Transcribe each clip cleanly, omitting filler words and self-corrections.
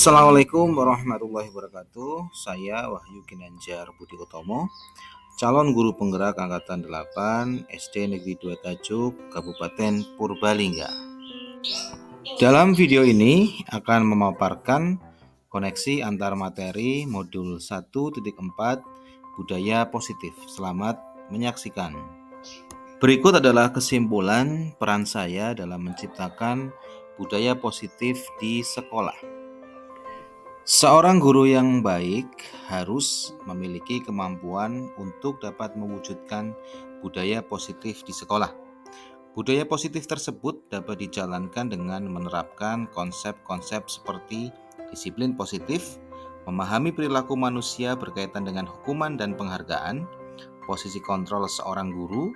Assalamualaikum warahmatullahi wabarakatuh. Saya Wahyu Ginanjar Budi Utomo, calon guru penggerak angkatan 8 SD Negeri 2 Tajuk, Kabupaten Purbalingga. Dalam video ini akan memaparkan koneksi antar materi modul 1.4 budaya positif. Selamat menyaksikan. Berikut adalah kesimpulan peran saya dalam menciptakan budaya positif di sekolah. Seorang guru yang baik harus memiliki kemampuan untuk dapat mewujudkan budaya positif di sekolah. Budaya positif tersebut dapat dijalankan dengan menerapkan konsep-konsep seperti disiplin positif, memahami perilaku manusia berkaitan dengan hukuman dan penghargaan, posisi kontrol seorang guru,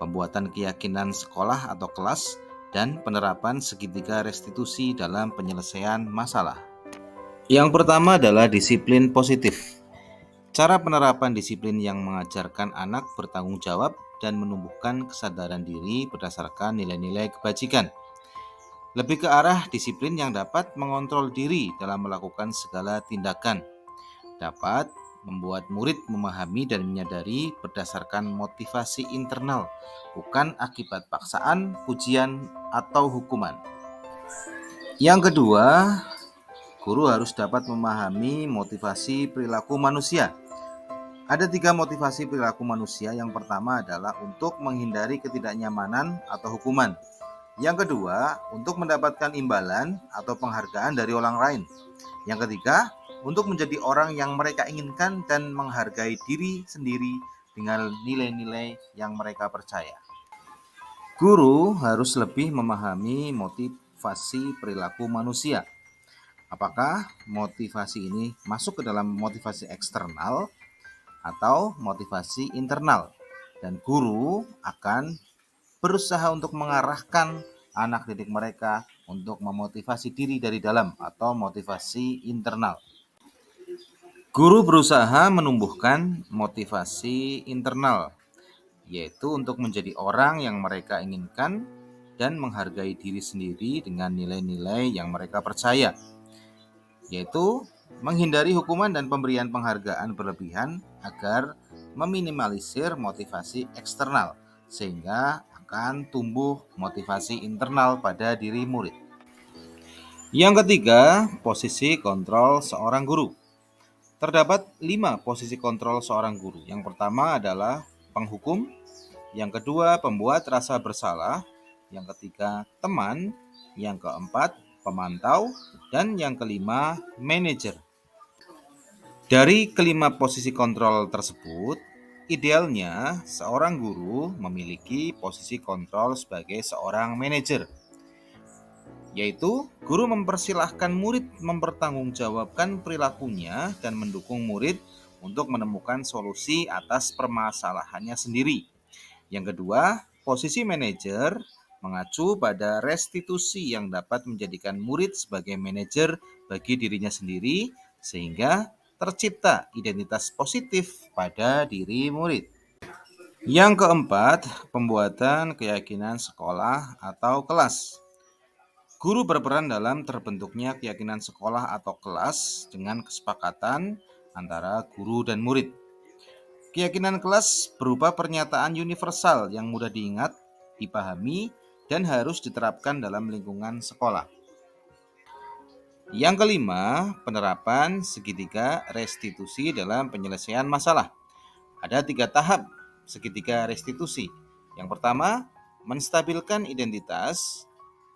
pembuatan keyakinan sekolah atau kelas, dan penerapan segitiga restitusi dalam penyelesaian masalah. Yang pertama adalah disiplin positif. Cara penerapan disiplin yang mengajarkan anak bertanggung jawab dan menumbuhkan kesadaran diri berdasarkan nilai-nilai kebajikan. Lebih ke arah disiplin yang dapat mengontrol diri dalam melakukan segala tindakan. Dapat membuat murid memahami dan menyadari berdasarkan motivasi internal, bukan akibat paksaan, pujian, atau hukuman. Yang kedua, guru harus dapat memahami motivasi perilaku manusia. Ada 3 motivasi perilaku manusia. Yang pertama adalah untuk menghindari ketidaknyamanan atau hukuman. Yang kedua, untuk mendapatkan imbalan atau penghargaan dari orang lain. Yang ketiga, untuk menjadi orang yang mereka inginkan dan menghargai diri sendiri dengan nilai-nilai yang mereka percaya. Guru harus lebih memahami motivasi perilaku manusia. Apakah motivasi ini masuk ke dalam motivasi eksternal atau motivasi internal? Dan guru akan berusaha untuk mengarahkan anak didik mereka untuk memotivasi diri dari dalam atau motivasi internal. Guru berusaha menumbuhkan motivasi internal, yaitu untuk menjadi orang yang mereka inginkan dan menghargai diri sendiri dengan nilai-nilai yang mereka percaya, yaitu menghindari hukuman dan pemberian penghargaan berlebihan agar meminimalisir motivasi eksternal, sehingga akan tumbuh motivasi internal pada diri murid. Yang ketiga, posisi kontrol seorang guru. Terdapat 5 posisi kontrol seorang guru. Yang pertama adalah penghukum, yang kedua pembuat rasa bersalah, yang ketiga teman, yang keempat pemantau, dan yang kelima manajer. Dari kelima posisi kontrol tersebut, idealnya seorang guru memiliki posisi kontrol sebagai seorang manajer, yaitu guru mempersilahkan murid mempertanggungjawabkan perilakunya dan mendukung murid untuk menemukan solusi atas permasalahannya sendiri. Yang kedua, posisi manajer mengacu pada restitusi yang dapat menjadikan murid sebagai manajer bagi dirinya sendiri sehingga tercipta identitas positif pada diri murid. Yang keempat, pembuatan keyakinan sekolah atau kelas. Guru berperan dalam terbentuknya keyakinan sekolah atau kelas dengan kesepakatan antara guru dan murid. Keyakinan kelas berupa pernyataan universal yang mudah diingat, dipahami, dan harus diterapkan dalam lingkungan sekolah. Yang kelima, penerapan segitiga restitusi dalam penyelesaian masalah. Ada 3 tahap segitiga restitusi. Yang pertama, menstabilkan identitas.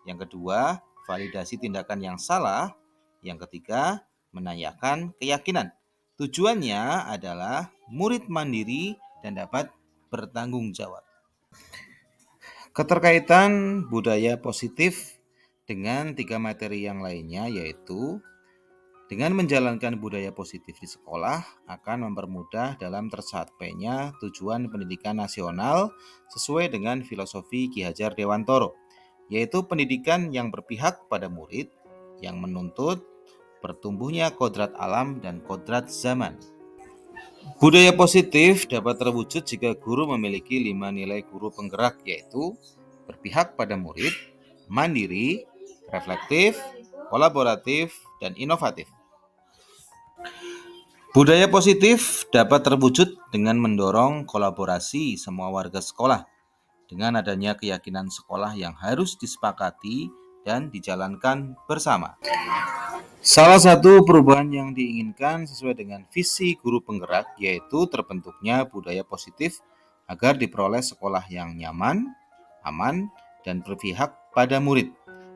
Yang kedua, validasi tindakan yang salah. Yang ketiga, menanyakan keyakinan. Tujuannya adalah murid mandiri dan dapat bertanggung jawab. Keterkaitan budaya positif dengan 3 materi yang lainnya, yaitu dengan menjalankan budaya positif di sekolah akan mempermudah dalam tercapainya tujuan pendidikan nasional sesuai dengan filosofi Ki Hajar Dewantoro, yaitu pendidikan yang berpihak pada murid, yang menuntut bertumbuhnya kodrat alam dan kodrat zaman. Budaya positif dapat terwujud jika guru memiliki 5 nilai guru penggerak, yaitu berpihak pada murid, mandiri, reflektif, kolaboratif, dan inovatif. Budaya positif dapat terwujud dengan mendorong kolaborasi semua warga sekolah dengan adanya keyakinan sekolah yang harus disepakati dan dijalankan bersama. Salah satu perubahan yang diinginkan sesuai dengan visi guru penggerak yaitu terbentuknya budaya positif agar diperoleh sekolah yang nyaman, aman, dan berpihak pada murid.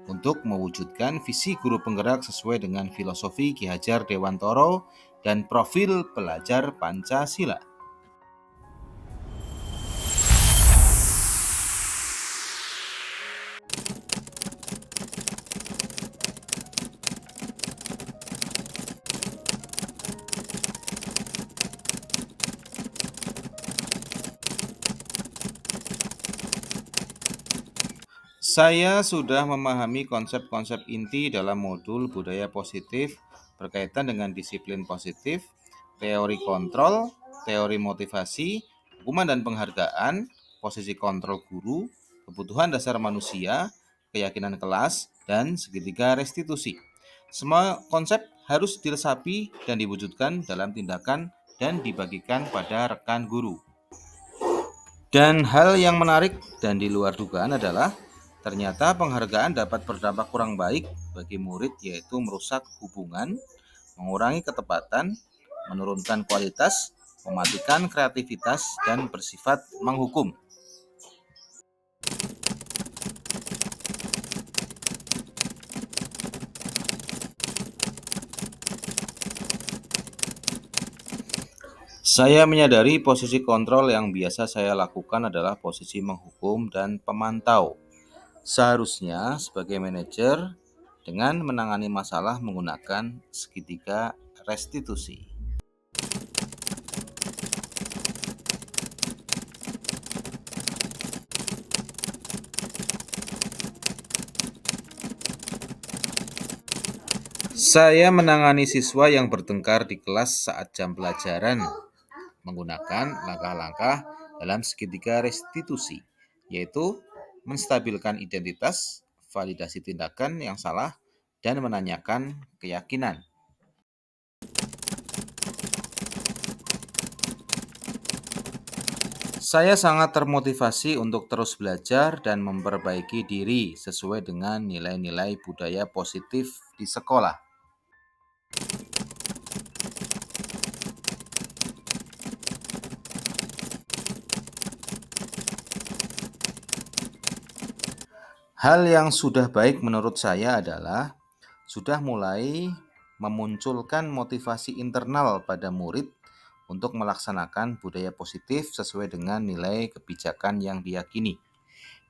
Untuk mewujudkan visi guru penggerak sesuai dengan filosofi Ki Hajar Dewantoro dan profil pelajar Pancasila. Saya sudah memahami konsep-konsep inti dalam modul budaya positif berkaitan dengan disiplin positif, teori kontrol, teori motivasi, hukuman dan penghargaan, posisi kontrol guru, kebutuhan dasar manusia, keyakinan kelas, dan segitiga restitusi. Semua konsep harus diresapi dan diwujudkan dalam tindakan dan dibagikan pada rekan guru. Dan hal yang menarik dan di luar dugaan adalah ternyata penghargaan dapat berdampak kurang baik bagi murid, yaitu merusak hubungan, mengurangi ketepatan, menurunkan kualitas, mematikan kreativitas, dan bersifat menghukum. Saya menyadari posisi kontrol yang biasa saya lakukan adalah posisi menghukum dan pemantau. Seharusnya sebagai manajer dengan menangani masalah menggunakan segitiga restitusi. Saya menangani siswa yang bertengkar di kelas saat jam pelajaran menggunakan langkah-langkah dalam segitiga restitusi, yaitu menstabilkan identitas, validasi tindakan yang salah, dan menanyakan keyakinan. Saya sangat termotivasi untuk terus belajar dan memperbaiki diri sesuai dengan nilai-nilai budaya positif di sekolah. Hal yang sudah baik menurut saya adalah sudah mulai memunculkan motivasi internal pada murid untuk melaksanakan budaya positif sesuai dengan nilai kebijakan yang diyakini.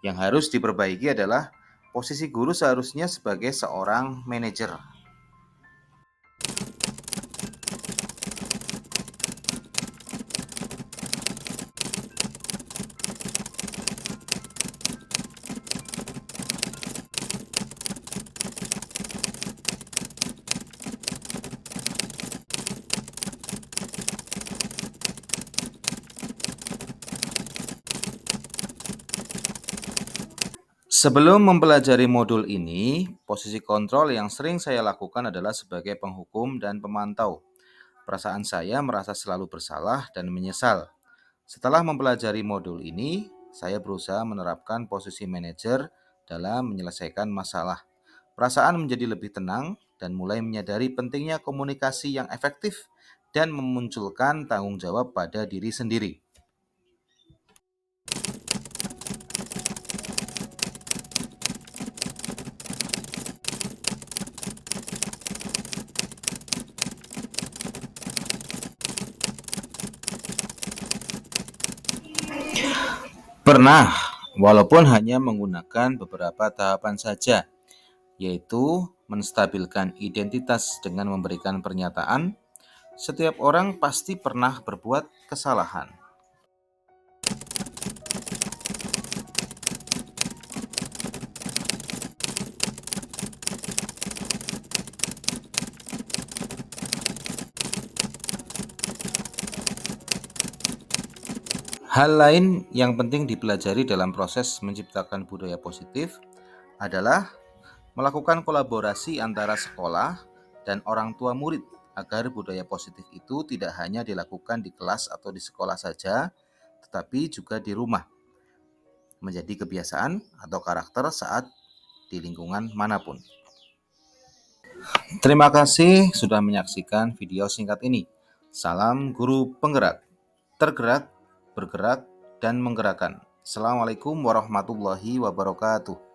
Yang harus diperbaiki adalah posisi guru seharusnya sebagai seorang manajer. Sebelum mempelajari modul ini, posisi kontrol yang sering saya lakukan adalah sebagai penghukum dan pemantau. Perasaan saya merasa selalu bersalah dan menyesal. Setelah mempelajari modul ini, saya berusaha menerapkan posisi manajer dalam menyelesaikan masalah. Perasaan menjadi lebih tenang dan mulai menyadari pentingnya komunikasi yang efektif dan memunculkan tanggung jawab pada diri sendiri. Pernah, walaupun hanya menggunakan beberapa tahapan saja, yaitu menstabilkan identitas dengan memberikan pernyataan. Setiap orang pasti pernah berbuat kesalahan. Hal lain yang penting dipelajari dalam proses menciptakan budaya positif adalah Melakukan kolaborasi antara sekolah dan orang tua murid agar budaya positif itu tidak hanya dilakukan di kelas atau di sekolah saja, tetapi juga di rumah, menjadi kebiasaan atau karakter saat di lingkungan manapun. Terima kasih sudah menyaksikan video singkat ini. Salam guru penggerak, tergerak, bergerak, dan menggerakkan. Assalamualaikum warahmatullahi wabarakatuh.